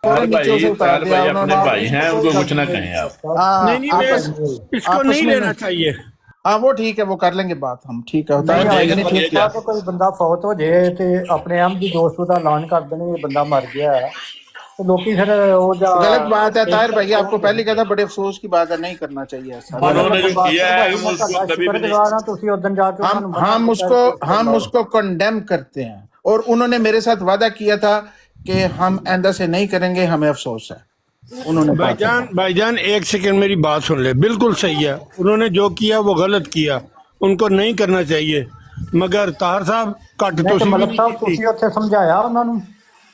फौरन नीचे से उतार दिया भाई अपने उन्होंने। भाई हैं, उनको कुछ ना कहें आप। नहीं नहीं, इसको आपस नहीं में लेना चाहिए। हाँ वो ठीक है, वो कर लेंगे बात हम, ठीक है ਨਹੀਂ उतार ਆਈ देंगे। ਨਹੀਂ ठीक ਠੀਕ ਠਾਕ ਕੋਈ ਬੰਦਾ ਫੌਤ ਹੋ ਜੇ ਤੇ ਆਪਣੇ ਆਪ ਦੀ ਦੋਸਤ ਦਾ ਐਲਾਨ ਕਰ ਦੇਣ ਇਹ ਬੰਦਾ ਮਰ ਗਿਆ ਹੈ ਤੇ ਲੋਕੀ ਫਿਰ ਉਹ ਜਾ गलत बात है ताहिर भाई, आपको पहले कहा था, बड़े अफसोस की बात है, नहीं करना चाहिए ऐसा। उन्होंने जो किया है वो उसको कभी भी नहीं। ਤੁਸੀਂ ਉਦੋਂ ਜਾ ਕੇ ਉਹਨਾਂ ਨੂੰ हम उसको कंडेम करते हैं, और उन्होंने मेरे साथ वादा किया था कि हम आइंदा से नहीं करेंगे, हमें अफसोस है। उन्होंने कहा था। भाईजान एक सेकंड मेरी बात सुन ले, बिल्कुल सही है, उन्होंने जो किया वो गलत किया, उनको नहीं करना चाहिए, मगर ताहर साहब घट ਨਹੀਂ ਤੇ तो ਮਲਕ ਸਾਹਿਬ ਤੁਸੀਂ ਉੱਥੇ ਸਮਝਾਇਆ ਉਹਨਾਂ ਨੂੰ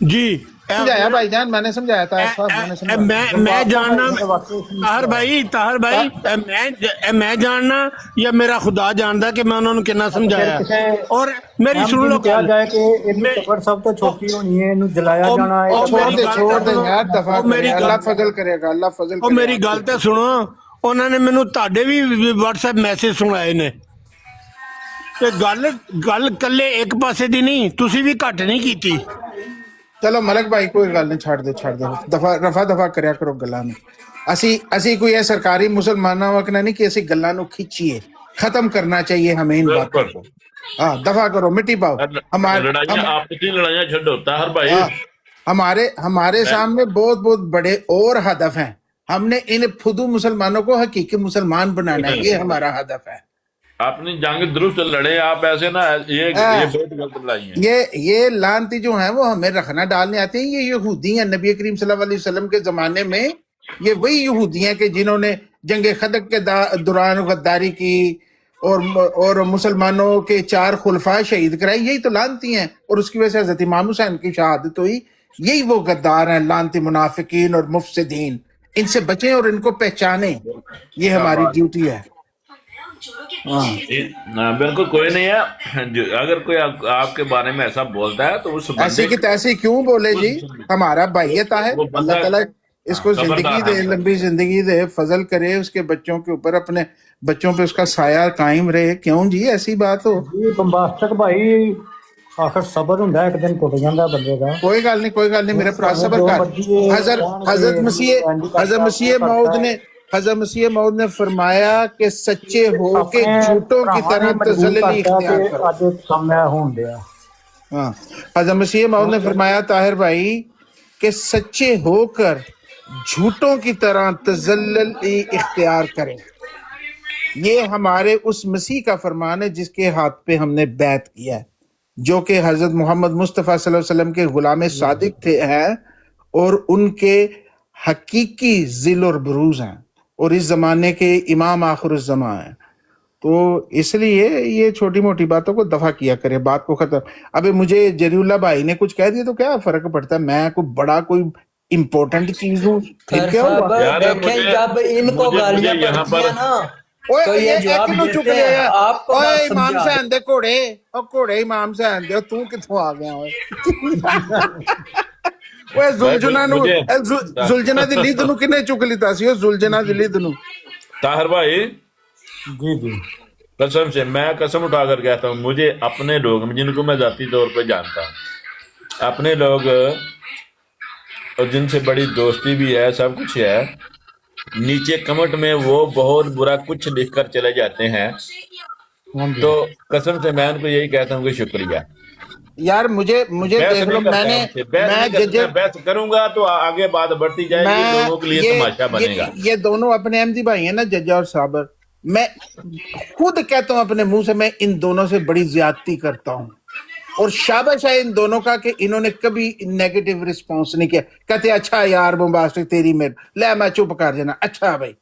जी समझाया भाईजान, मैंने समझाया था इस वक्त, मैंने समझाया। मैं जानना ताहर भाई मैं जानना या मेरा खुदा जानदा कि मैं उन्होंने कितना समझाया। और मेरी सुन लो, ਕਿਹਾ ਜਾਏ ਕਿ ਇਹਦੀ ਕਬਰ ਸਭ ਤੋਂ ਛੋਟੀ ਹੋਣੀ ਹੈ, ਇਹਨੂੰ ਜਲਾਇਆ ਜਾਣਾ ਹੈ। छोड़ दे यार, दफा ਉਹ ਮੇਰੀ करे, ਗੱਲ- अल्लाह फजल करेगा, अल्लाह फजल ਉਹ ਮੇਰੀ करेगा। ਗੱਲ ਤੇ ਸੁਣੋ, ਉਹਨਾਂ ਨੇ ਮੈਨੂੰ ਤੁਹਾਡੇ ਵੀ WhatsApp ਮੈਸੇਜ ਸੁਣਾਏ ਨੇ ਤੇ ਗੱਲ ਕੱਲੇ ਇੱਕ ਪਾਸੇ ਦੀ ਨਹੀਂ, ਤੁਸੀਂ ਵੀ ਘੱਟ ਨਹੀਂ ਕੀਤੀ। चलो मलक भाई कोई गल नहीं, छाड़ दे दफा रफा दफा करया करो गल्लां नूं। असी कोई है सरकारी मुसलमानां वकना नहीं कि असी गल्लां नूं खिंचीए, खत्म करना चाहिए हमें इन बातों को। हाँ दफा करो, मिट्टी पाओ। लड़ाइयाँ आपस की लड़ाइयाँ छोड़ो ताहर भाई। हमारे सामने बहुत बहुत बड़े और हदफ हैं। हमने इन फुदू मुसलमानों को हकीकी मुसलमान बनाना है, ये हमारा हदफ है। अपनी जंग दुरुस्त लड़े आप, ऐसे ना ये बहुत गलत लड़ाई है। ये लानती जो है वो हमें रखना डालने आते हैं, ये यहूदी हैं। नबी करीम सल्लल्लाहु अलैहि वसल्लम के जमाने में ये वही यहूदी हैं कि जिन्होंने जंग खंदक के दौरान गद्दारी की और मुसलमानों के 4 खुलफा शहीद कराए, यही तो लानती हैं। और उसकी वजह से हजरत इमाम हुसैन की शहादत हुई। यही वो गद्दार हैं, लानती मुनाफिकीन और मुफसिदीन। इनसे बचें और इनको पहचानें, ये हमारी ड्यूटी है। बिल्कुल कोई नहीं है अगर कोई आपके बारे में ऐसा बोलता है तो उस ऐसे की तैसे क्यों बोले जी, हमारा भाईयता है। अल्लाह ताला इसको जिंदगी दे, लंबी जिंदगी दे, फजल करे उसके बच्चों के ऊपर, अपने बच्चों पे उसका साया कायम रहे। क्यों जी ऐसी बात हो? ਜੀ ਬੰਬਾਸਟਕ ਭਾਈ ਆਖਰ ਸਬਰ ਹੁੰਦਾ, ਇੱਕ ਦਿਨ ਟੁੱਟ ਜਾਂਦਾ ਬੰਦੇ ਦਾ। कोई गल नहीं मेरे भरा सबर कर। हजरत मसीह मौद ने फरमाया कि सच्चे हो के झूठों की तरह तसल्ली इख्तियार करो। ਅੱਜ ਕੰਮ ਹੈ ਹੋਣ ਡਿਆ। हाँ, हजरत मसीह मौद ने फरमाया ताहिर भाई कि सच्चे होकर झूठों की तरह तसल्ली इख्तियार करें। ये हमारे उस मसीह का फरमान है जिसके हाथ पे हमने बैत किया है, जो कि हजरत मोहम्मद मुस्तफ़ा सल्लल्लाहु अलैहि वसल्लम के गुलाम सादिक थे हैं और उनके हकीकी ज़िल और बरूज हैं, और इस जमाने के इमाम आखिर ज़मा हैं। तो इसलिए ये छोटी मोटी बातों को दफा किया करे, बात को खत्म। अबे मुझे जरीउल्लाह भाई ने कुछ कह दिया तो क्या फर्क पड़ता है? मैं कोई बड़ा कोई इम्पोर्टेंट चीज हूँ, फिर क्या हुआ? जब इनको गालियां पड़ती है ना तो ये जवाब देते हैं, आपको ओए बात इमाम समझा। हुसैन दे घोड़े, ओ घोड़े इमाम हुसैन दे, तू किथों आ गया ओए? ओए जुलजना नु जुलजना दी लीद नु किने चुक लीता सी? ओ जुलजना दी लीद नु ताहर भाई जी जी कसम से मैं कसम उठा कर कहता हूँ, मुझे अपने लोग जिनको मैं जाती तौर पे जानता हूँ, अपने लोग और जिनसे बड़ी दोस्ती भी है, सब कुछ है, नीचे कमेंट में वो बहुत बुरा कुछ लिख कर चले जाते हैं, तो कसम से मैं उनको यही कहता हूँ कि शुक्रिया। यार मुझे देख लो, मैं बहस करूंगा तो आगे बात बढ़ती जाएगी, लोगों के लिए तमाशा बनेगा। ये दोनों अपने अहमदी भाई हैं ना, जज्जा और साबर। मैं खुद कहता हूं अपने मुंह से, मैं इन दोनों से बड़ी ज्यादती करता हूं, और शाबाश है इन दोनों का कि इन्होंने कभी नेगेटिव रिस्पॉन्स नहीं किया। कहते अच्छा यार बोम्बास्टिक तेरी मेर ले, मैं चुप कर जाना। अच्छा भाई,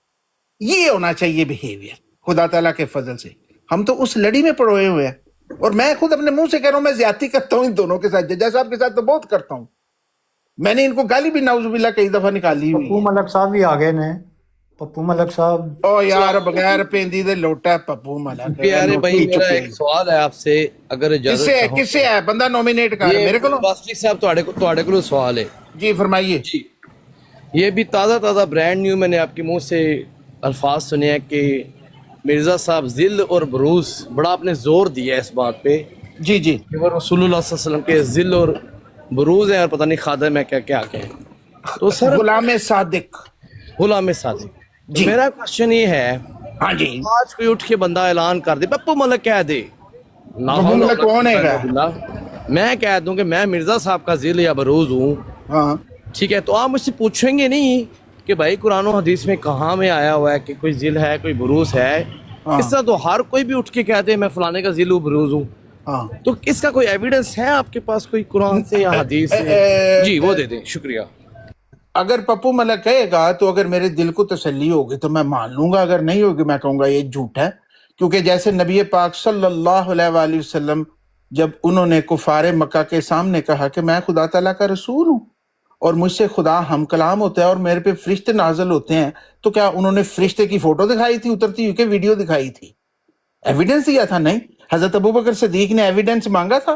ये होना चाहिए बिहेवियर खुदा ताला के फजल से। हम तो उस लड़ी में पड़ोए हुए हैं, और मैं खुद अपने मुंह से कह रहा हूं, मैं ज्यादती करता हूं इन दोनों के साथ। जज्जा साहब के साथ तो बहुत करता हूं। मैंने इनको गाली भी नाउजुबिल्लाह कई दफा निकाली हुई। ਪੱਪੂ ਮਲਕ ਸਾਹਿਬ ਵੀ ਆ ਗਏ ਨੇ। पप्पू मलक साहब, ओ यार बगैर पेंदी दे लोटा पप्पू मलक। प्यारे भाई मेरा एक सवाल है आपसे, अगर किससे है बंदा नॉमिनेट कर मेरे को? बास्टिक साहब ਤੁਹਾਡੇ ਕੋਲ सवाल है जी, फरमाइए जी। ये भी ताज़ा ब्रांड न्यू मैंने आपके मुंह से अल्फाज सुने हैं कि मिर्ज़ा साहब ज़िल और बरूस, बड़ा आपने जोर दिया है इस बात पे। जी जी, कि वो रसूलुल्लाह सल्लल्लाहु अलैहि वसल्लम के ज़िल और बरूज हैं और पता नहीं खादम है क्या क्या क्या है। तो सर गुलाम सादिक। गुलाम सादिक जी। मेरा क्वेश्चन ये है, हाँ जी, आज कोई उठ के बंदा ऐलान कर दे, पप्पू मलिक कह दे, पप्पू मलिक कौन है? मैं कह दूं कि मैं मिर्जा साहब का जिल या बरूज हूँ, हाँ ठीक है, तो आप मुझसे पूछेंगे नहीं कि भाई कुरान और हदीस में कहाँ में आया हुआ है कि कोई जिल है, कोई बरूज है? हाँ। इस तरह तो हर कोई भी उठ के कहते हैं मैं फलाने का जिल हूँ, बरूज हूँ। हाँ। तो इसका कोई एविडेंस है आपके पास, कोई कुरान से या हदीस से? जी वो दे दें, शुक्रिया। अगर पप्पू मलिक कहेगा तो अगर मेरे दिल को तसल्ली होगी तो मैं मान लूंगा, अगर नहीं होगी मैं कहूंगा ये झूठ है। क्योंकि जैसे नबी पाक सल्लल्लाहु अलैहि वसल्लम जब उन्होंने कुफारे मक्का के सामने कहा कि मैं खुदा ताला का रसूल हूं और मुझसे खुदा हम कलाम होता है और मेरे पे फरिश्ते नाज़िल होते हैं, तो क्या उन्होंने फरिश्ते की फोटो दिखाई थी उतरती हुई, कि वीडियो दिखाई थी? एविडेंस दिया था? नहीं। हजरत अबू बकर सिद्दीक ने एविडेंस मांगा था?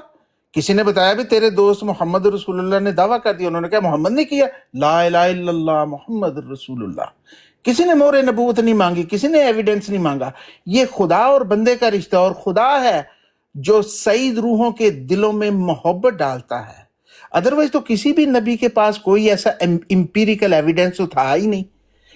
किसी ने बताया भी तेरे दोस्त मोहम्मद रसूलुल्लाह ने दावा कर दिया, उन्होंने क्या मोहम्मद ने किया? ला इलाहा इल्लल्लाह मोहम्मद रसूलुल्लाह। किसी ने मोहर नबूवत नहीं मांगी, किसी ने एविडेंस नहीं मांगा। ये खुदा और बंदे का रिश्ता, और खुदा है जो सईद रूहों के दिलों में मोहब्बत डालता है। अदरवाइज तो किसी भी नबी के पास कोई ऐसा एम्पिरिकल एविडेंस तो था ही नहीं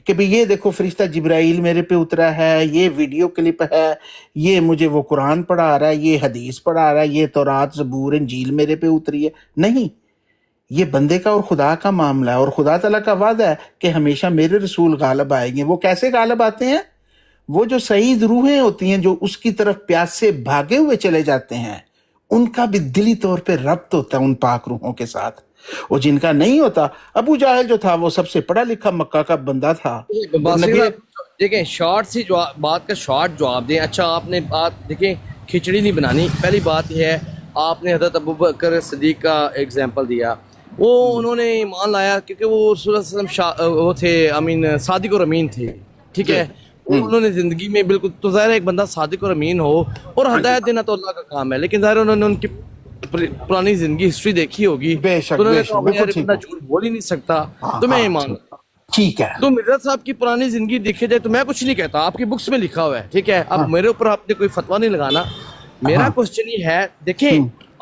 कि भाई ये देखो फरिश्ता जिब्राइल मेरे पे उतरा है, ये वीडियो क्लिप है, ये मुझे वो कुरान पढ़ा रहा है, ये हदीस पढ़ा रहा है, ये तौरात ज़बूर इंजील मेरे पे उतरी है। नहीं, ये बंदे का और खुदा का मामला है, और खुदा ताला का वादा है कि हमेशा मेरे रसूल गालिब आएंगे। वो कैसे गालिब आते हैं? वो जो सईद रूहें होती हैं, जो उसकी तरफ प्यास से भागे हुए चले जाते हैं, उनका भी दिली तौर पे रब्त होता है उन पाक रूहों के साथ। और जिनका नहीं होता, अबू जाहिल जो था वो सबसे पढ़ा लिखा मक्का का बंदा था। देखें शॉर्ट सी बात का शॉर्ट जवाब दें। अच्छा आपने बात देखें, खिचड़ी नहीं बनानी। पहली बात यह है, आपने हज़रत अबू बकर सिद्दीक का एग्जाम्पल दिया, वो उन्होंने ईमान लाया क्योंकि वो रसूल सल्लल्लाहु अलैहि वसल्लम वो थे सादिक और अमीन थे, ठीक है। उन्होंने जिंदगी में बिल्कुल, तो ज़ाहिर है एक बंदा सादिक और अमीन हो और हिदायत देना तो अल्लाह का काम है, लेकिन ज़ाहिर उन्होंने उनकी पुरानी जिंदगी हिस्ट्री देखी होगी, बेशक, तो उन्होंने बेशक, कहा बिल्कुल यार ठीक बंदा है। झूठ बोल ही नहीं सकता, हाँ, तो मैं हाँ, ईमान। ठीक है। तो मिर्जा साहब की पुरानी जिंदगी देखी जाए तो मैं कुछ नहीं कहता, आपकी बुक्स में लिखा हुआ है, ठीक है। अब मेरे ऊपर आपने कोई फतवा नहीं लगाना। मेरा क्वेश्चन ये है, देखें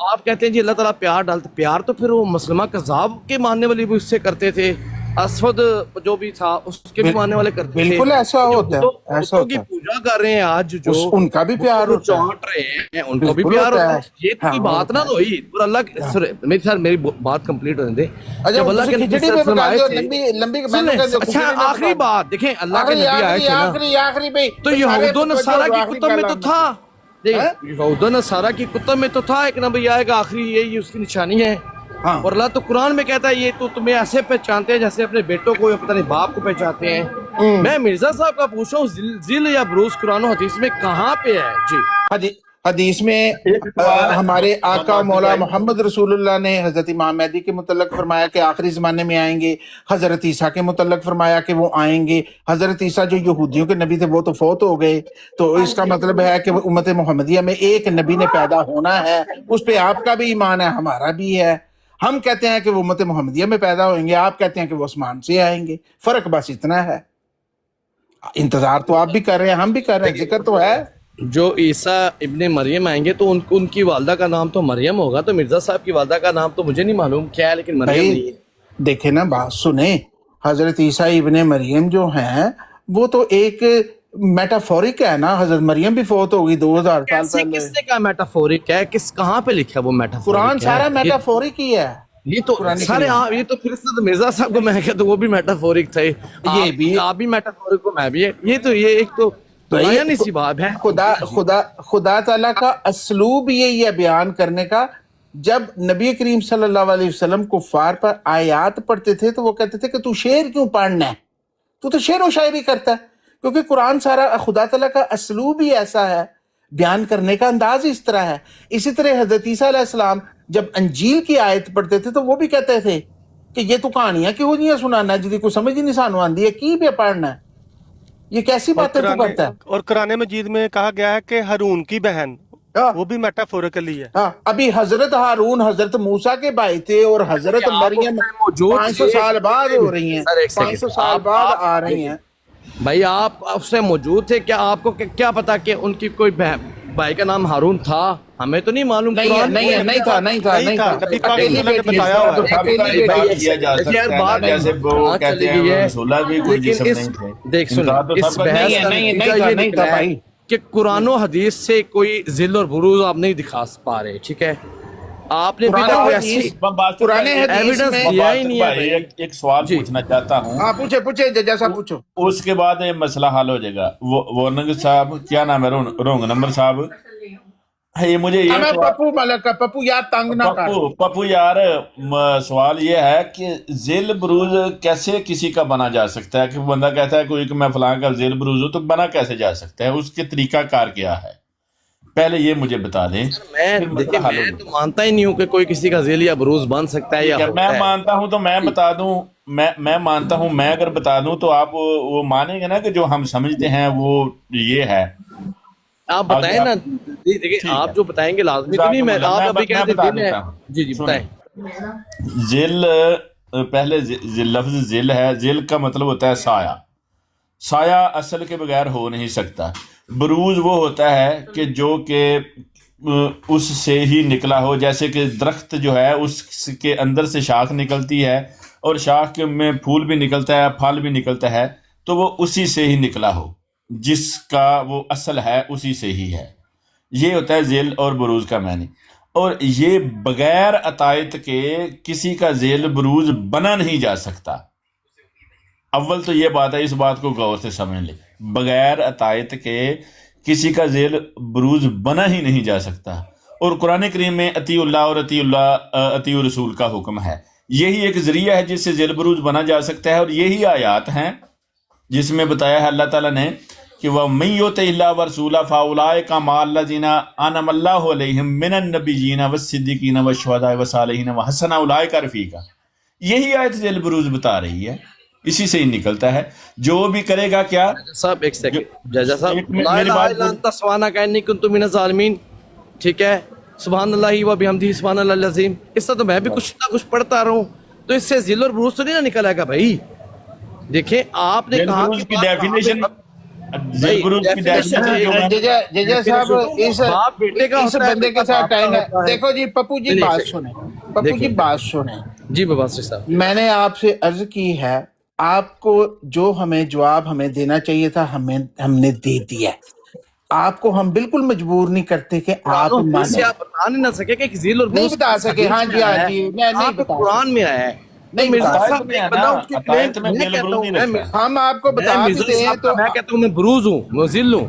आप कहते हैं जी अल्लाह ताला प्यार डालते, प्यार तो फिर वो मुसलमा कज़ाब के मानने वाले भी उससे करते थे, असवद जो भी था उसके भी मानने वाले करते थे। बिल्कुल ऐसा होता है, ऐसा होता की है। पूजा कर रहे हैं आज जो उनका भी प्यार होता है, चाट रहे हैं उनको भी बिल्कुल प्यार होता होता है। है। ये तो की हाँ, बात ना हुई और अल्लाह मेरी बात कंप्लीट होने दे। अच्छा, जब अल्लाह के खिचड़ी नबी पे सल्लल्लाहु बता अलैहि दो, वसल्लम लंबी लंबी सुने, अच्छा आखिरी बात देखें, अल्लाह के नबी आए थे ना, आखिरी भाई, तो यहूद नसारा की कुतुब में तो था, यहूद नसारा की कुतुब में तो था एक नबी आएगा आखिरी, यही उसकी निशानी है। हाँ। और अल्लाह तो कुरान में कहता है ये तो तुम्हें ऐसे पहचानते हैं जैसे अपने बेटों को या पता नहीं बाप को पहचानते हैं। मैं मिर्जा साहब का पूछ रहा हूँ, जिल या बरूज कुरान और हदीस में कहाँ पे है? जी हदीस में हमारे आका मौला मोहम्मद रसूलुल्लाह ने हजरत इमाम मेहदी के मुतल्लक फरमाया कि आखिरी ज़माने में आएंगे। हजरत ईसा के मुतल्लक फरमाया कि वो आएंगे। हजरत ईसा जो यहूदियों के नबी थे वो तो फौत हो गए, तो इसका मतलब है कि उम्मत मोहम्मदिया में एक नबी ने पैदा होना है। उस पर आपका भी ईमान है, हमारा भी है। हम कहते हैं कि वो उम्मत मोहम्मदिया में पैदा होंगे, आप कहते हैं कि वो आसमान से आएंगे। फर्क बस इतना है। इंतजार तो आप भी कर रहे हैं, हम भी कर रहे हैं, जिक्र तो है। जो ईसा इब्ने मरियम आएंगे तो उनकी वालदा का नाम तो मरियम होगा, तो मिर्जा साहब की वालदा का नाम तो मुझे नहीं मालूम क्या है, लेकिन मरियम नहीं है। देखे ना, बात सुने, हजरत ईसा इब्ने मरियम जो हैं वो तो एक मेटाफोरिक है ना। हजरत मरियम भी फौत होगी 2000 साल पहले। किसने कहा मेटाफोरिक है? किस कहाँ पे लिखा है वो मेटाफोरिक? कुरान सारा मेटाफोरिक ही है। ये तो सारे ये तो फिर से तो मिर्जा साहब को मैं कहता वो भी मेटाफोरिक थे, ये भी आप भी मेटाफोरिक को मैं भी, ये तो ये एक तो नहीं सी बात है। खुदा ताला का असलूब यही है बयान करने का। जब नबी करीम सल्लल्लाहु अलैहि वसल्लम कुफ्फार पर आयात पढ़ते थे तो वो कहते थे कि तू शेर क्यों पढ़ना है, तू तो शेर व शायरी करता है। क्योंकि कुरान सारा खुदा ताला का असलूब ही ऐसा है, बयान करने का अंदाज इस तरह है। इसी तरह हजरत ईसा अलैहिस्सलाम जब अंजील की आयत पढ़ते थे तो वो भी कहते थे कि ये तो कहानियां क्यों नहीं सुनाना, जिसकी कोई समझ ही नहीं सानू आंदी है, की भी पढ़ना है, ये कैसी बातें तू करता है। और कुरान मजीद में कहा गया है कि हारून की बहन, वो भी मेटाफोरिकली है। हाँ, अभी हजरत हारून हजरत मूसा के भाई थे और हजरत मरियम 500 साल बाद हो रही हैं, 500 साल बाद आ रही हैं। भाई आप उससे मौजूद थे क्या? आपको क्या पता कि उनकी कोई भाई का नाम हारून था? ہمیں تو نہیں معلوم نہیں ہے قرآن نہیں ہے نہیں تھا نہیں تھا نہیں تھا نبی پاک اکیلی صلی اللہ نے بیٹی ہے بتایا ہوا ہے۔ تو سب کا اکیلی انکار بیٹی ہے کیا جا لیکن سکتا یار ہے نا، بات جیسے وہ کہاں کہتے چلی ہیں گئی ہے، رسول اللہ بھی کوئی جسم لیکن نہیں تھے، دیکھ سن انکار تو اس سب کا بحث نہیں ہے کا نہیں نتیجہ تھا یہ نہیں نکلا تھا ہے بھائی کہ قرآن و حدیث سے کوئی ذل اور بروز آپ نہیں دکھا پا رہے، ٹھیک ہے، آپ نے ابھی قرآن تک و کوئی حدیث ایسی باسط قرآن بھائی حدیث ایویڈنس میں دیا ہی باسط نہیں ہے بھائی بھائی۔ ایک سوال جی پوچھنا چاہتا ہوں، ہاں پوچھے پوچھے ججا صاحب پوچھو اس کے بعد یہ مسئلہ حل ہو جائے گا۔ وارننگ صاحب کیا نام ہے، رونگ نمبر صاحب ہے، یہ مجھے یہ میں سوال پپو ملک کا پپو یار تنگ نہ کر پپو یار سوال یہ ہے کہ ذیل بروز کیسے کسی کا بنا جا سکتا ہے؟ کہ بندہ کہتا ہے کوئی کہ میں فلاں کا ذیل بروز ہوں، تو بنا کیسے جا سکتا ہے؟ اس کے طریقہ کار کیا ہے؟ پہلے یہ مجھے بتا دیں، میں پھر دیکھیں مسئلہ حل ہو میں جائے تو گا۔ مانتا ہی نہیں ہوں کہ کوئی کسی کا ذیل یا بروز بن سکتا ہے یا ٹھیک ہے، میں ہوتا ہے۔ مانتا ہوں تو میں بتا دوں، میں مانتا ہوں، میں اگر بتا دوں تو آپ وہ مانیں گے نا کہ جو ہم سمجھتے ہیں وہ یہ ہے۔ آپ آگے بتائیں نا، آپ جی دیکھیں ٹھیک آپ ہے، جو بتائیں گے لازمی تو نہیں، جزاکم میں اللہ، آپ ابھی میں کہتے بتا دن ہے، دیتا ہوں، جی جی سنیں۔ بتائیں۔ ذل پہلے لفظ ذل ہے، ذل کا مطلب ہوتا ہے سایہ۔ سایہ اصل کے بغیر ہو نہیں سکتا۔ بروز وہ ہوتا ہے کہ جو کہ اس سے ہی نکلا ہو، جیسے کہ درخت جو ہے اس کے اندر سے شاخ نکلتی ہے اور شاخ کے میں پھول بھی نکلتا ہے، پھل بھی نکلتا ہے، تو وہ اسی سے ہی نکلا ہو، جس کا وہ اصل ہے اسی سے ہی ہے۔ یہ ہوتا ہے ذیل اور بروز کا معنی۔ اور یہ بغیر عطایت کے کسی کا ذیل بروز بنا نہیں جا سکتا۔ اول تو یہ بات ہے، اس بات کو غور سے سمجھ لیں، بغیر عطایت کے کسی کا ذیل بروز بنا ہی نہیں جا سکتا۔ اور قرآن کریم میں اطیع اللہ اور اطیع رسول کا حکم ہے، یہی ایک ذریعہ ہے جس سے ذیل بروز بنا جا سکتا ہے۔ اور یہی آیات ہیں جس میں بتایا ہے اللہ تعالیٰ نے کہ وَمَن يُطِعِ اللَّهَ وَرَسُولَهُ فَأُولَٰئِكَ مَعَ الَّذِينَ أَنْعَمَ اللَّهُ عَلَيْهِم مِّنَ النَّبِيِّينَ وَالصِّدِّيقِينَ وَالشُّهَدَاءِ وَالصَّالِحِينَ وَحَسُنَ أُولَٰئِكَ رَفِيقًا۔ یہی آیت ذیل بروز بتا رہی ہے، اسی سے ہی نکلتا ہے۔ جو بھی کرے گا کیا، صاحب ایک سیکنڈ، ججا صاحب، لا میری الہ بات الا انت سبحانک انی کنت من الظالمین، ٹھیک ہے، سبحان اللہ و بحمدہ سبحان اللہ العظیم، اس طرح تو میں بھی کچھ نہ کچھ پڑھتا رہا ہوں، تو اس سے ذل اور بروز تو نہیں نہ نکل آئے گا بھائی۔ دیکھیں آپ نے ذیل کہا بروز کہ کی ڈیفینیشن، ذیل بھائی بروز کی ڈیفینیشن ڈیفینیشن جو میں ججا صاحب باپ بیٹے کا اس ہوتا ہے، بندے کے بیٹا ساتھ باپ کا ٹائم ہے۔ ہوتا ہے۔ دیکھو جی پپو جی بات سنیں، پپو جی بات سنیں، جی بباسر صاحب، میں نے آپ سے عرض کی ہے، آپ کو جو ہمیں جواب ہمیں دینا چاہیے تھا ہم نے دے دیا۔ آپ کو ہم بالکل مجبور نہیں کرتے کہ آپ قرآن و حدیث سے مانیں، آپ بتا نہیں نہ سکے کہ ذل اور نہیں بروز بتا کس سکے۔ ہاں حدیث میں جی ہاں آیا ہے، جی میں نہیں کہاں پہ بتا قرآن سکتا، میں آیا ہے۔ تو نہیں مرزا بتا عطایت صاحب میں ایک ہے نا، بندہ اس کے کلیم، عطایت میں میں ذیل کہتا بروز ہوں نہیں لکھا ہے۔ ہم آپ کو میں بتا بھی مرزا دیں صاحب کا تو میں کہتا ہوں میں بروز ہوں، میں ذل ہوں،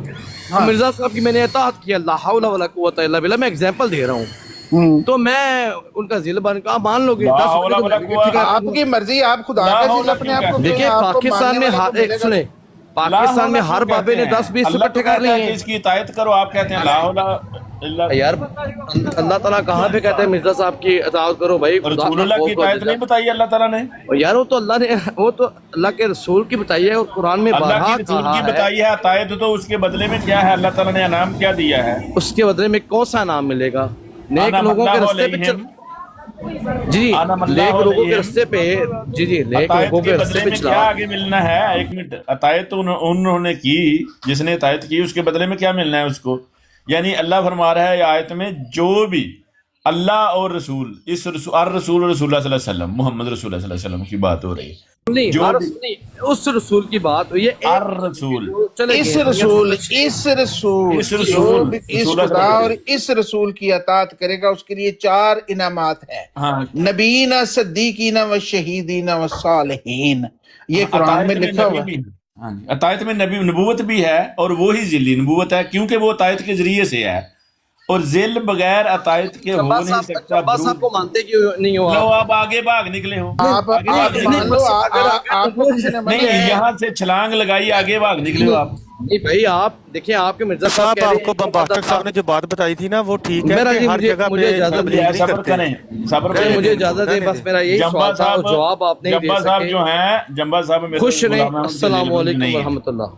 ہاں مرزا صاحب کی میں نے اطاعت کی، اللہ حول ولا قوت الا باللہ، میں ایگزامپل دے رہا ہوں، تو میں ان کا ذل بن کا مان لو گے، لا 10 حول بجے تو ولا میں بھی قوت، ٹھیک ہے۔ آپ کی مرضی، آپ خدا لا کا حول ذل اپنے کیوں آپ کو کہتے ہیں؟ کہیں، دیکھیں آپ کو پاکستان ماننے میں والے ہر کو ایک ملے گا۔ سنیں، لا پاکستان میں حول ہر کیوں بابے نے کہتے ہیں؟ 10-20 اللہ تو اکٹھے کر کہتا لیے ہے کہ ہیں اس کی اطاعت کرو، آپ کہتے ہیں لا حول الا۔ یار، اللہ تعالیٰ کہاں پہ کہتے ہیں مرزا صاحب کی اطاعت کرو بھائی، خدا رسول کا اللہ کی خوف کرو۔ اطاعت نہیں بتائی اللہ تعالیٰ نے؟ اور یار وہ تو اللہ نے، وہ تو اللہ کے رسول کی بتائی ہے، اور قرآن میں اللہ کی بارہا رسول کہا کی ہے، بتائی ہے اطاعت، تو اس کے بدلے میں کیا ہے؟ اللہ تعالیٰ نے انعام کیا دیا ہے؟ اس کے بدلے میں کون سا نام ملے گا؟ نیک انعم لوگوں کے اللہ رستے پہ چل، علیہم، جی انعم اللہ نیک لوگوں کے علیہم، رستے پہ، جی نیک اطاعت لوگوں کے کے رستے بدلے پہ میں چلا۔ کیا آگے ملنا ہے؟ ایک منٹ، اطاعت تو انہوں نے کی، جس نے اطاعت کی اس کے بدلے میں کیا ملنا ہے اس کو؟ یعنی اللہ فرما رہا ہے آیت میں، جو بھی اللہ اور رسول، اس الرسول رسول اللہ صلی اللہ علیہ وسلم، محمد رسول اللہ صلی اللہ علیہ وسلم کی بات ہو رہی ہے، نہیں جو ہر بھی نہیں، اس رسول کی بات ہوئی ہے، الرسول، چلے اس گئے رسول اس جو رسول، بھی اس رسول خدا اللہ، اور اس رسول کی اطاعت کرے گا اس کے لیے 4 انعامات ہیں، ہاں، نبیین، صدیقین و شہیدین و صالحین، یہ قرآن میں اطاعت میں لکھا نبی ہوا ہے۔ بھی ہے، ہاں جی، اطاعت میں نبی نبوت بھی ہے، اور وہی ذلی نبوت ہے، کیونکہ وہ اطاعت کے ذریعے سے ہے، اور ذل بغیر اطاعت کے ہو نہیں سکتا۔ چبا صاحب کو مانتے کیوں نہیں ہو لو آپ؟ آپ آگے بھاگ نکلے ہو، آپ آگے بھاگ نکلے مان لو، اگر آپ کو کسی نے منع نہیں، ہے؟ یہاں سے چھلانگ لگائی، آگے بھاگ نکلے ہو آپ۔ نہیں بھائی، آپ دیکھیں آپ کے مرزا صاحب صاحب کہہ رہے آپ کو ہیں بمباسٹر صاحب نے جو بات بتائی تھی نا وہ ٹھیک ہے میرا کہ جی، ہر جگہ مجھے پہ اجازت تبلیغ نہیں صبر کرتے۔ کریں، صبر نہیں، کریں، مجھے اجازت دیں، بس میرا یہی جمبا سوال تھا اور صاحب، جواب آپ نہیں دے جمبا صاحب سکے۔ جو ہیں، جمبا صاحب میرے خوش رہیں، غلام احمد کے ذیل السلام بروز علیکم نہیں ہیں۔ ورحمۃ اللہ۔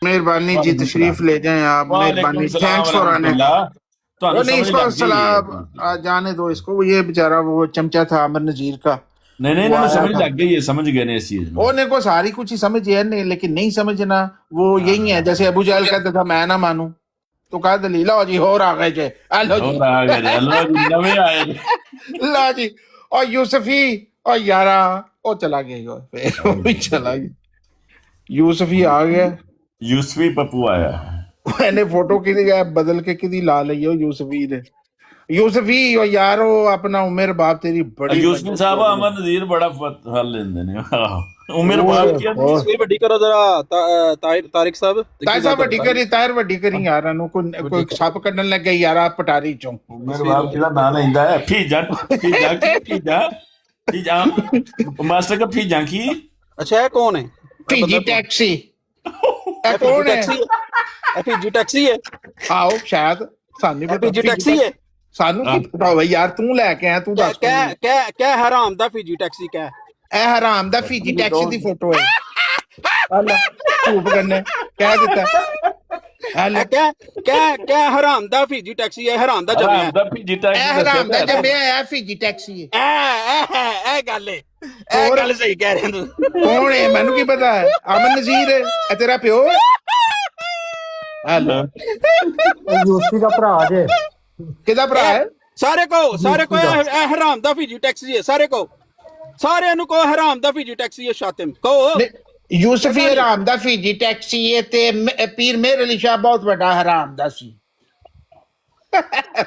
مہربانی جی تشریف لے جائیں آپ، وعلیکم مہربانی، السلام تھینکس فار ورحمۃ آنے۔ اللہ۔ تو وہ نہیں، اس کو سمجھ لگ گئی، جانے دو اس کو، یہ بیچارہ وہ چمچہ تھا عامر نذیر کا، نہیں، وہ انہوں نے آیا سمجھ تھا، لگ گئی ہے، سمجھ گئے نے اس چیز میں۔ انہیں کو ساری کچھ ہی سمجھ ہے نہیں، لیکن نہیں سمجھنا وہ یہی ہے، جیسے ابو جہل کہتا تھا میں نہ مانوں، ਤੂੰ ਕਹਿ ਦਲੀਲ ਹੋ ਜੀ ਹੋਰ ਆ ਗਏ ਜੇ ਆ ਲਓ ਜੀ ਹੋਰ ਆ ਗਏ ਜੀ, ਲਓ ਜੀ, ਨਵੇਂ ਆਏ ਜੀ। ਲਾ ਜੀ ਉਹ ਯੂਸਫੀ ਉਹ ਯਾਰਾ ਉਹ ਚਲਾ ਗਿਆ ਉਹ ਫਿਰ ਉਹ ਵੀ ਚਲਾ ਗਿਆ ਯੂਸਫੀ ਆ ਗਿਆ ਯੂਸਫੀ ਪੱਪੂ ਆਇਆ। ਇਹਨੇ ਫੋਟੋ ਕਿਹਦੀ ਬਦਲ ਕੇ ਕਿਹਦੀ ਲਾ ਲਈ ਉਹ ਯੂਸਫੀ ਨੇ ਯੂਸਫੀ ਉਹ ਯਾਰ ਉਹ ਆਪਣਾ ਉਮਰ ਬਾਪ ਤੇਰੀ ਬੜੀ ਯੂਸਫੀ ਸਾਹਿਬ ਅਮਰ ਨਜ਼ੀਰ ਬੜਾ ਹੱਲ ਲੈਂਦੇ ਨੇ। ਉਮਰ ਬਾਪ ਕੀ ਤਸਵੀਰ ਵੱਡੀ ਕਰੋ ਜਰਾ ਤਾਰਿਕ ਸਾਹਿਬ ਤਾਇਰ ਸਾਹਿਬ ਵੱਡੀ ਕਰੀ ਤਾਇਰ ਵੱਡੀ ਕਰੀ ਯਾਰਾਂ ਨੂੰ ਕੋਈ ਸੱਪ ਕੱਢਣ ਲੱਗਾ ਯਾਰਾ ਪਟਾਰੀ ਚੋਂ ਉਮਰ ਬਾਪ ਕਿਹਦਾ ਨਾਂ ਲੈਂਦਾ ਹੈ ਫੀਜਾ ਮਾਸਟਰ ਕਾ ਫੀਜਾ ਕੀ ਅੱਛਾ ਇਹ ਕੌਣ ਹੈ ਫੀਜੀ ਟੈਕਸੀ ਇਹ ਕੌਣ ਹੈ ਐਫਜੀ ਟੈਕਸੀ ਹੈ ਆਓ ਸ਼ਾਇਦ ਸਾਨੂੰ ਪਤਾ ਐਫਜੀ ਟੈਕਸੀ ਹੈ ਸਾਨੂੰ ਕੀ ਪਤਾ ਹੋਵੇ ਯਾਰ ਤੂੰ ਲੈ ਕੇ ਆਇਆ ਤੂੰ ਦੱਸ ਕਹਿ ਹਰਾਮ ਦਾ ਫੀਜੀ ਟੈਕਸੀ ਕਹਿ ਇਹ ਹਰਾਮ ਦਾ ਫੀਜੀ ਟੈਕਸੀ ਦੀ ਫੋਟੋ ਹੈ ਅੱਲਾ ਧੂਪ ਕਰਨੇ ਕਹਿ ਦਿੱਤਾ ਹਲ ਕਹਿ ਹਰਾਮ ਦਾ ਫੀਜੀ ਟੈਕਸੀ ਹੈ ਹਰਾਮ ਦਾ ਜਮਿਆ ਇਹ ਹਰਾਮ ਦਾ ਜੰਮਿਆ ਹੈ ਫੀਜੀ ਟੈਕਸੀ ਹੈ ਇਹ ਗੱਲ ਹੈ ਇਹ ਗੱਲ ਸਹੀ ਕਹਿ ਰਹੇ ਤੂੰ ਕੌਣ ਹੈ ਮੈਨੂੰ ਕੀ ਪਤਾ ਹੈ ਅਮਨ ਨਜ਼ੀਰ ਹੈ ਇਹ ਤੇਰਾ ਪਿਓ ਹੈ ਹਲ ਯੂਸਫੀ ਦਾ ਭਰਾ ਜੇ ਕਿਹਦਾ ਭਰਾ ਹੈ ਸਾਰੇ ਕੋ ਇਹ ਹਰਾਮ ਦਾ ਫੀਜੀ ਟੈਕਸੀ ਹੈ ਸਾਰਿਆਂ ਨੂੰ ਕੋ ਹਰਾਮ ਦਾ ਫੀਜੀ ਟੈਕਸੀ ਹੈ ਸ਼ਾਤਮ ਕੋ ਯੂਸਫੀ ਹਰਾਮ ਦਾ ਫੀਜੀ ਟੈਕਸੀ ਹੈ ਤੇ ਪੀਰ ਮੇਰ ਅਲੀ ਸ਼ਾਹ ਬਹੁਤ ਵੱਡਾ ਹਰਾਮ ਦਾ ਸੀ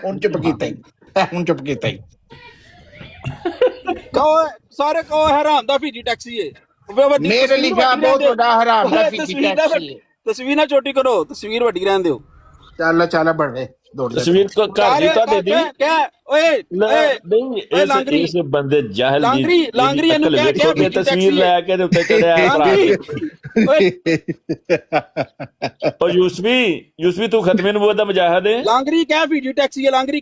ਹੁਣ ਚੁੱਪ ਕੀਤਾ ਹੀ ਸਾਰੇ ਕੋ ਹਰਾਮ ਦਾ ਫੀਜੀ ਟੈਕਸੀ ਹੈ ਮੇਰ ਅਲੀ ਸ਼ਾਹ ਬਹੁਤ ਵੱਡਾ ਹਰਾਮ ਦਾ ਫੀਜੀ ਟੈਕਸੀ ਹੈ ਤਸਵੀਰ ਨਾ ਛੋਟੀ ਕਰੋ ਤਸਵੀਰ ਵੱਡੀ ਰਹਿਣ ਦਿਓ ਚੱਲ ਬੜੇ ਤਸਵੀਰ ਕੋ ਕਰ ਦਿੱਤਾ ਦੇ ਦੀ ਓਏ ਨਹੀਂ ਇਸ ਬੰਦੇ ਜਾਹਿਲ ਦੀ ਲਾਂਗਰੀ ਇਹਨੂੰ ਕਹਿ ਤਸਵੀਰ ਲੈ ਕੇ ਦੇ ਉੱਤੇ ਚੜਿਆ ਉਹ ਯੂਸਫੀ ਤੂੰ ਖਤਮੇ ਨਬੂਵਤ ਦਾ ਮੁਜਾਹਿਦ ਹੈ ਲਾਂਗਰੀ ਕਹਿ ਫੀਜੀ ਟੈਕਸੀ ਹੈ ਲਾਂਗਰੀ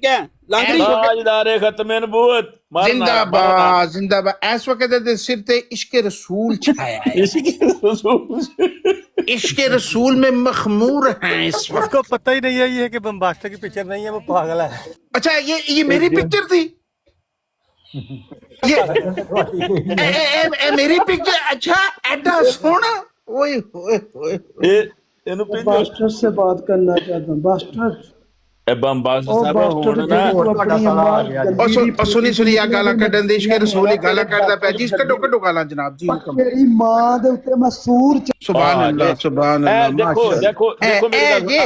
ਤਾਜਦਾਰ ਖਤਮੇ ਨਬੂਵਤ जिंदाबाद इस वक्त दे सिर ते इश्क रसूल छाया है इश्क रसूल में मखमूर हैं इस वक्त उसको पता ही नहीं है ये कि बम्बास्टर की पिक्चर नहीं है वो पागल है अच्छा ये मेरी पिक्चर थी ये मेरी पिक्चर अच्छा एडा सोना ओए ओए ओए ਇਹਨੂੰ बास्टर से बात करना चाहता हूँ बास्टर ਬੰਬਾਸਟਰ ਸਾਹਿਬ ਹੁਣ ਨਾ सुनी आ गाला कड्डन दे इश्क रसूल ही गाला कड्डदा पिया जी कड्डो गाला जनाब जी तेरी मां दे उत्ते मैं सूर सुभान अल्लाह देखो मेरी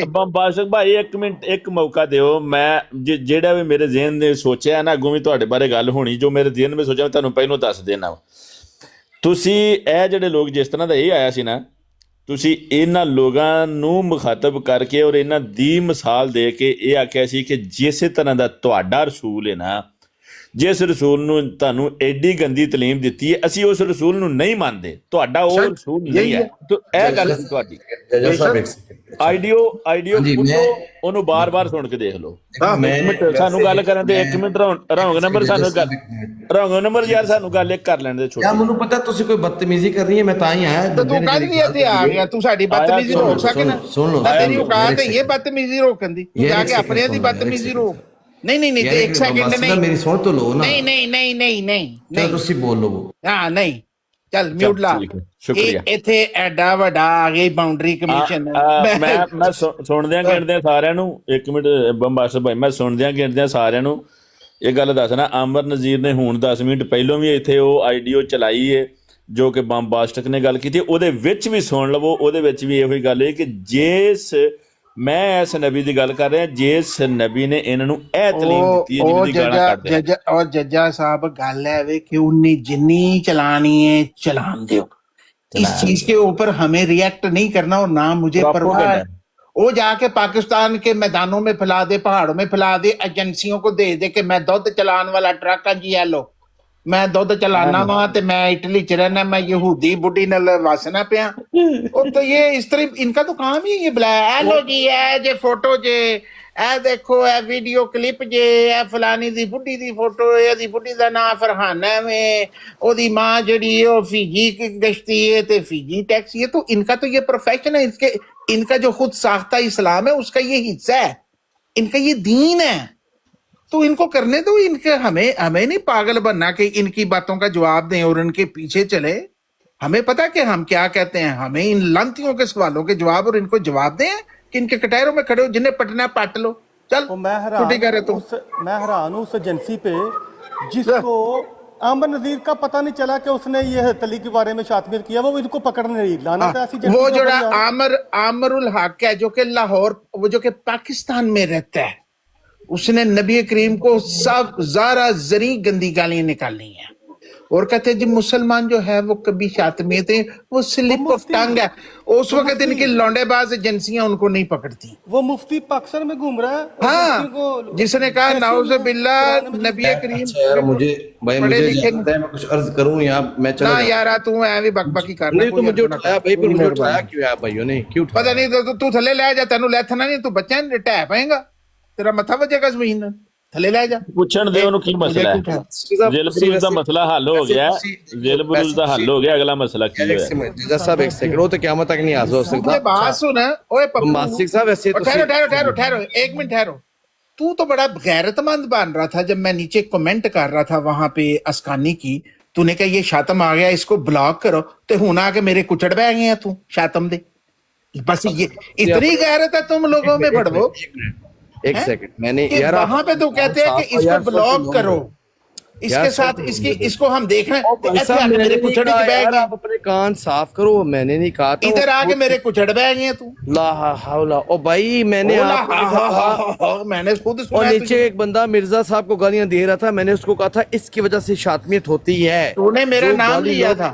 ਬੰਬਾਸਟਰ ਭਾਈ ਇੱਕ ਮੌਕਾ ਦਿਓ ਮੈਂ ਜਿਹੜਾ ਵੀ ਮੇਰੇ ਜ਼ਿਹਨ ਨੇ ਸੋਚਿਆ ਨਾ ਅੱਗੋਂ ਵੀ ਤੁਹਾਡੇ ਬਾਰੇ ਗੱਲ ਹੋਣੀ ਜੋ ਮੇਰੇ ਜ਼ਿਹਨ ਵਿੱਚ ਸੋਚਿਆ ਤੁਹਾਨੂੰ ਪਹਿਲਾਂ ਦੱਸ ਦੇਣਾ ਤੁਸੀਂ ਇਹ ਜਿਹੜੇ ਲੋਕ ਜਿਸ ਤਰ੍ਹਾਂ ਦਾ ਇਹ ਆਇਆ ਸੀ ਨਾ ਤੁਸੀਂ ਇਹਨਾਂ ਲੋਕਾਂ ਨੂੰ ਮੁਖਾਤਬ ਕਰਕੇ ਔਰ ਇਹਨਾਂ ਦੀ ਮਿਸਾਲ ਦੇ ਕੇ ਇਹ ਆਖਿਆ ਸੀ ਕਿ ਜਿਸੇ ਤਰ੍ਹਾਂ ਦਾ ਤੁਹਾਡਾ ਰਸੂਲ ਹੈ ਨਾ ਜਿਸ ਰਸੂਲ ਨੂੰ ਤੁਹਾਨੂੰ ਐਡੀ ਗੰਦੀ ਤਾਲੀਮ ਦਿੱਤੀ ਹੈ ਅਸੀਂ ਉਸ ਰਸੂਲ ਨੂੰ ਨਹੀਂ ਮੰਨਦੇ ਤੁਹਾਡਾ ਉਹ ਰਸੂਲ ਨਹੀਂ ਹੈ ਤਾਂ ਇਹ ਗੱਲ ਤੁਹਾਡੀ ਆਡੀਓ ਉਹਨੂੰ ਬਾਰ-ਬਾਰ ਸੁਣ ਕੇ ਦੇਖ ਲਓ ਸਾਨੂੰ ਗੱਲ ਕਰਨ ਦੇ 1 ਮਿੰਟ ਰੌਂਗ ਨੰਬਰ ਯਾਰ ਸਾਨੂੰ ਗੱਲ ਇੱਕ ਕਰ ਲੈਣ ਦੇ ਛੋਟਾ ਮੈਨੂੰ ਪਤਾ ਤੁਸੀਂ ਕੋਈ ਬਦਤਮੀਜ਼ੀ ਕਰ ਰਹੀ ਹੈ ਮੈਂ ਤਾਂ ਹੀ ਆਇਆ ਤੂੰ ਕੱਲ ਵੀ ਇੱਥੇ ਆ ਗਿਆ ਤੂੰ ਸਾਡੀ ਬਦਤਮੀਜ਼ੀ ਰੋਕ ਸਕੇ ਨਾ ਸੁਣ ਲਓ ਤੇਰੀ ਔਕਾਤ ਹੈ ਇਹ ਬਦਤਮੀਜ਼ੀ ਰੋਕਣ ਦੀ ਜਾ ਕੇ ਆਪਣਿਆਂ ਦੀ ਬਦਤਮੀਜ਼ੀ ਰੋਕ ਨਹੀਂ ਤੇ 1 ਸੈਕਿੰਡ ਨਹੀਂ ਮੇਰੀ ਸੁਣ ਤਾਂ ਲਓ ਨਾ ਨਹੀਂ ਤੁਸੀਂ ਬੋਲੋ ਹਾਂ ਨਹੀਂ ਚੱਲ ਮਿਊਟ ਲਾ ਸ਼ੁਕਰੀਆ ਇੱਥੇ ਐਡਾ ਵੱਡਾ ਆ ਗਈ ਬਾਉਂਡਰੀ ਕਮਿਸ਼ਨ ਮੈਂ ਸੁਣਦਿਆਂ ਗਿਣਦਿਆਂ ਸਾਰਿਆਂ ਨੂੰ 1 ਮਿੰਟ ਬੰਬਾਸਟਰ ਭਾਈ ਮੈਂ ਸੁਣਦਿਆਂ ਗਿਣਦਿਆਂ ਸਾਰਿਆਂ ਨੂੰ ਇਹ ਗੱਲ ਦੱਸਣਾ ਅਮਰ ਨਜ਼ੀਰ ਨੇ ਹੁਣ 10 ਮਿੰਟ ਪਹਿਲਾਂ ਵੀ ਇੱਥੇ ਉਹ ਆਈਡੀਓ ਚਲਾਈ ਹੈ ਜੋ ਕਿ ਬੰਬਾਸਟਰ ਨੇ ਗੱਲ ਕੀਤੀ ਉਹਦੇ ਵਿੱਚ ਵੀ ਸੁਣ ਲਵੋ ਉਹਦੇ ਵਿੱਚ ਵੀ ਇਹੋ ਹੀ ਗੱਲ ਹੈ ਕਿ ਜਿਸ ਮੈਂ ਇਸ ਨਬੀ ਦੀ ਗੱਲ ਕਰ ਰਿਹਾ ਜਿਸ ਨਬੀ ਨੇ ਇਹਨਾਂ ਨੂੰ ਇਹ ਤਾਲੀਮ ਦਿੱਤੀ ਹੈ ਜਿਹਦੀ ਗਾਲਾਂ ਕੱਢਦੇ ਔਰ ਜੱਜਾ ਸਾਹਿਬ ਗੱਲ है वे कि उन्नी जिन्नी चलानी है चलान दो इस चीज के ऊपर हमें रिएक्ट नहीं करना और ना मुझे परवाह है वो जाके पाकिस्तान के मैदानों में फैला दे पहाड़ों में फैला दे एजेंसियों को दे कि मैं दुध चलाने वाला ट्रक हाँ जी लो मैं दुध चलाना वा ते मैं इटली च रहना मैं यहूदी बुढ़ी नाल वसना पिया तो ये इस तरह इनका तो काम ही ये बुलाया लो जी ए जे फोटो जे ए देखो ए वीडियो क्लिप जे ए फलानी दी बुढ़ी दी फोटो ए बुढ़ी दा नाम फरहाना में ओदी मां जड़ी ओ फीजी गश्ती है ते फीजी टैक्सी है तो इनका तो ये प्रोफेशन है इनका जो खुद साख्ता इस्लाम है उसका ये हिस्सा है इनका ये दीन है तो इनको करने दो इनके हमें नहीं पागल बनना कि इनकी बातों का जवाब दें और उनके पीछे चले हमें पता है कि हम क्या कहते हैं, हमें इन लांतियों के सवालों के जवाब और इनको जवाब दें कि इनके कटहरों में खड़े हो, जिन्हें पटना है पट लो। चल तो मैं छुट्टी कर रहे तुम। मैं हैरान हूँ उस एजेंसी पे जिसको आमर नजीर का पता नहीं चला कि उसने ये तली के बारे में शातमियत किया, वो इनको पकड़ नहीं लाना था ऐसी वो एजेंसी जो के ऊपर यार। आमरुल हक है जो कि लाहौर, वो जो कि पाकिस्तान में रहता है, उसने नबी करीम को सब ज़ारा जरी गंदी गालियां निकालनी है और कहते हैं जी मुसलमान जो है वो कभी शातमियत है, वो स्लिप ऑफ टंग है। उस वक्त इनकी लौंडेबाज एजेंसियां उनको नहीं पकड़ती। वो मुफ्ती पाकिस्तान में घूम रहा है और हाँ, मुफ्ती को जिसने कहा कैसे नाउज़ वो बिल्लाह कुरान में नबी करीम अच्छा यार, मुझे भाई पढ़े मुझे लिखे जानता है, मैं कुछ अर्ज करूं या मैं चला ना जाऊं? यार, तू ऐ भी बकबकी करना। नहीं तो मुझे उठाया भाई, पर मुझे उठाया क्यों है भाइयों ने, क्यों उठाया? पता नहीं, तो तू थले ले जा, तेनू लेथना नहीं, तू बच्चा टह पाएगा, तेरा मथा वजेगा जमीन नाल। थले ले जा, ਪੁੱਛਣ ਦੇ ਉਹਨੂੰ ਕੀ ਮਸਲਾ ਹੈ। ਜ਼ੇਲ ਬਰੂਜ਼ ਦਾ ਮਸਲਾ ਹੱਲ ਹੋ ਗਿਆ, ਜ਼ੇਲ ਬਰੂਜ਼ ਦਾ ਹੱਲ ਹੋ ਗਿਆ, ਅਗਲਾ ਮਸਲਾ ਕੀ एक ਹੈ? सेकंड जज साहब, एक सेकंड, वो तो क़यामत तक नहीं हाजिर हो मुझे सकता। बात सुन। ओए पप्पू, मासिक साहब ऐसे तो ठहरो ठहरो ठहरो ठहरो, एक मिनट ठहरो। तू तो बड़ा गैरतमंद बन रहा था जब मैं नीचे कमेंट कर रहा था वहां पे अस्कानी की, तूने कहा ये शातम आ गया, इसको ब्लॉक करो, तो हुन आके मेरे कुचड़ बह गए हैं तू शातम दे। बस ये इतनी गैरत है तुम लोगों में बड़वो एक सेकंड, मैंने कि यार वहां पे तो कहते हैं कि इसको ब्लॉक करो, इसके यार, साथ इसको हम देख रहे ओ हैं, भाई ऐसे साहब, आके मैंने मेरे नहीं कुचड़ कहा के बह यार, गए, आप अपने कान साफ करो, मैंने नहीं कहा था। इधर आके मेरे कुचड़ बह गए हैं तू। ला हौला, ओ भाई मैंने आपको कहा था, मैंने खुद सुना और है नीचे तुझे। एक बंदा मिर्जा साहब को गालियां दे रहा था, मैंने उसको कहा था इसकी वजह से शातमियत होती है। तूने मेरा जो नाम गाली लिया लोग- था,